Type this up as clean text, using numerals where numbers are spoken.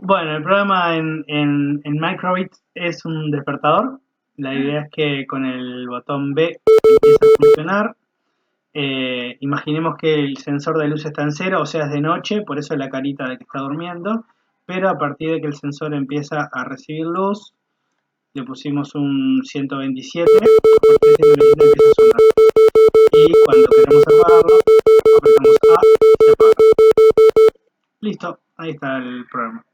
Bueno, el programa en Microbit es un despertador. La idea es que con el botón B empieza a funcionar. Imaginemos que el sensor de luz está en cero, o sea, es de noche, por eso la carita de que está durmiendo. Pero a partir de que el sensor empieza a recibir luz, le pusimos un 127, a partir de ese numerito empieza a sonar. Y cuando queremos apagarlo, apretamos A y se apaga. Listo, ahí está el programa.